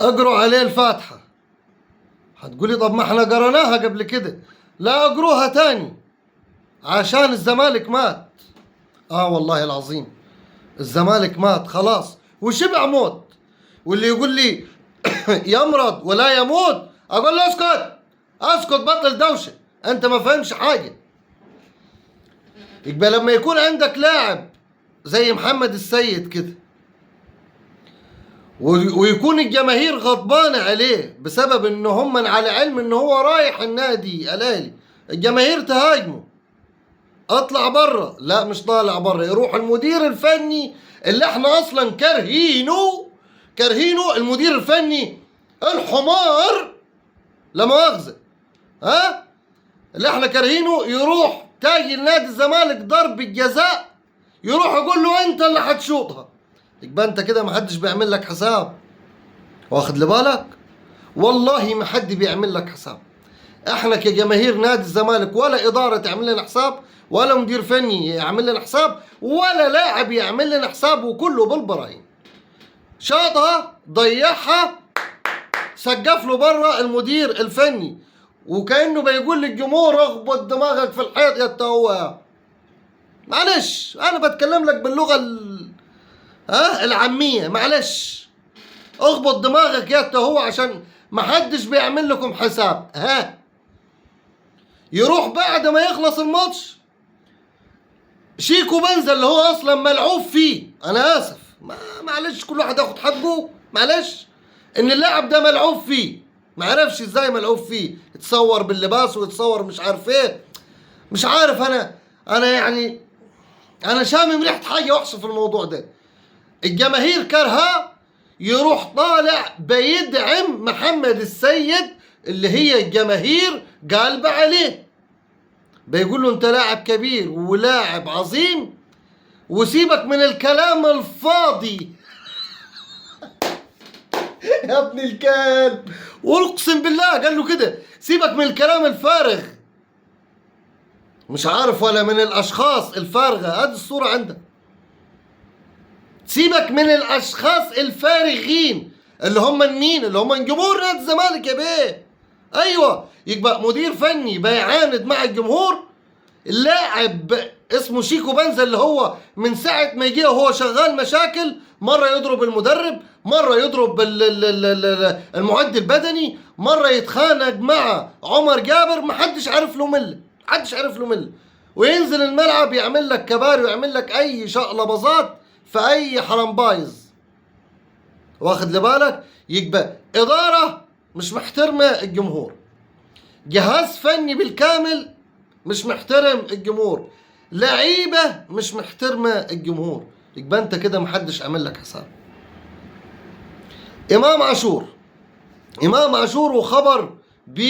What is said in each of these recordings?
اقروا عليه الفاتحة. هتقولي طب ما احنا قرناها قبل كده. لا، اقروها تاني عشان الزمالك مات. والله العظيم الزمالك مات خلاص وشبع موت. واللي يقول لي يمرض ولا يموت، اقول له اسكت اسكت، بطل دوشه، انت ما فهمش حاجه. يبقى لما يكون عندك لاعب زي محمد السيد كده ويكون الجماهير غضبانه عليه بسبب ان هم على علم ان هو رايح النادي الاهلي، الجماهير تهاجمه، اطلع بره. لا مش طالع بره، يروح المدير الفني اللي احنا اصلا كارهينه المدير الفني الحمار، لا مؤاخذه، اللي احنا كارهينه، يروح تاجي نادي الزمالك ضرب الجزاء، يروح يقول له انت اللي هتشوطها. يبقى انت كده ما حدش بيعمل لك حساب. واخد لبالك؟ والله ما حد بيعمل لك حساب. احنا كجماهير نادي الزمالك ولا اداره تعمل لنا حساب، ولا مدير فني يعمل لنا حساب، ولا لاعب يعمل لنا حساب، وكله بالبراهين. شاطها، ضيعها، سقف له بره المدير الفني، وكانه بيقول للجمهور اخبط دماغك في الحيط يا التهوى. معلش انا بتكلم لك باللغه العاميه، معلش اخبط دماغك يا التهوى عشان ما حدش بيعمل لكم حساب. يروح بعد ما يخلص الماتش شيكو بنزا اللي هو اصلا ملعوب فيه، انا اسف، معلش كل واحد ياخد حقه، معلش، ان اللاعب ده ملعوب فيه، ما عرفش ازاي ملعوب فيه، يتصور باللباس ويتصور مش عارف ايه، مش عارف. انا يعني انا شامم ريحه حاجه وحشه في الموضوع ده. الجماهير كرهه، يروح طالع بيدعم محمد السيد اللي هي الجماهير قالبه عليه، بيقول له انت لاعب كبير ولاعب عظيم وسيبك من الكلام الفاضي. يا ابن الكلب، واقسم بالله قال له كده، سيبك من الكلام الفارغ، مش عارف ولا من الاشخاص الفارغه، هذه الصوره عندك، سيبك من الاشخاص الفارغين اللي هم مين؟ اللي هم جمهور نادي الزمالك يا بيه. ايوه، يبقى مدير فني بيعاند مع الجمهور، اللاعب اسمه شيكو بنزا اللي هو من ساعة ما يجي وهو شغال مشاكل، مرة يضرب المدرب، مرة يضرب المعد البدني، مرة يتخانق مع عمر جابر، محدش عارف له ملة، محدش عارف له ملة، وينزل الملعب يعمل لك كباري ويعمل لك اي شقلباظات في اي حرمبايز. واخد لبالك؟ يبقى ادارة مش محترمة الجمهور، جهاز فني بالكامل مش محترم الجمهور، لعيبه مش محترمه الجمهور، يبقى انت كده محدش عامل لك حساب. امام عاشور وخبر ب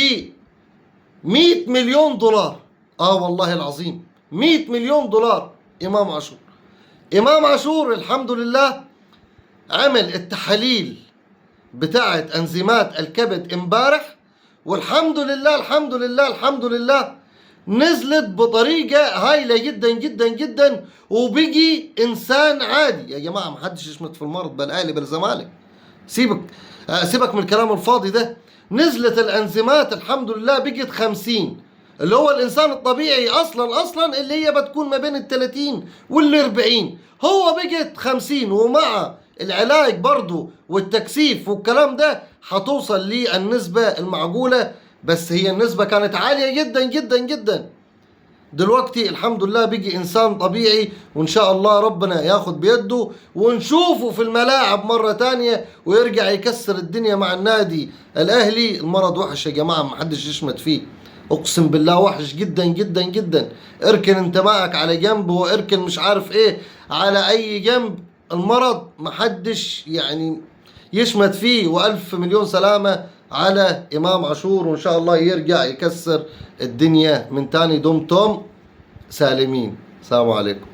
100 مليون دولار. والله العظيم 100 مليون دولار. امام عاشور الحمد لله عمل التحاليل بتاعت انزيمات الكبد امبارح، والحمد لله الحمد لله الحمد لله نزلت بطريقة هايلة جدا جدا جدا، وبقي إنسان عادي. يا جماعة محدش يشمت في المرض، بل أهلي بالزمالك، سيبك من الكلام الفاضي ده. نزلت الأنزيمات الحمد لله بقت 50، اللي هو الإنسان الطبيعي أصلا اللي هي بتكون ما بين 30 وال40، هو بقت 50، ومع العلاج برضو والتكثيف والكلام ده هتوصل للنسبة المعقولة، بس هي النسبة كانت عالية جدا جدا جدا. دلوقتي الحمد لله بيجي إنسان طبيعي، وإن شاء الله ربنا ياخد بيده ونشوفه في الملاعب مرة تانية ويرجع يكسر الدنيا مع النادي الأهلي. المرض وحش يا جماعة، محدش يشمت فيه، أقسم بالله وحش جدا جدا جدا. اركن انتمائك على جنب، واركن مش عارف ايه على أي جنب، المرض محدش يعني يشمت فيه. وألف مليون سلامة على إمام عاشور، وإن شاء الله يرجع يكسر الدنيا من تاني. دمتم سالمين، السلام عليكم.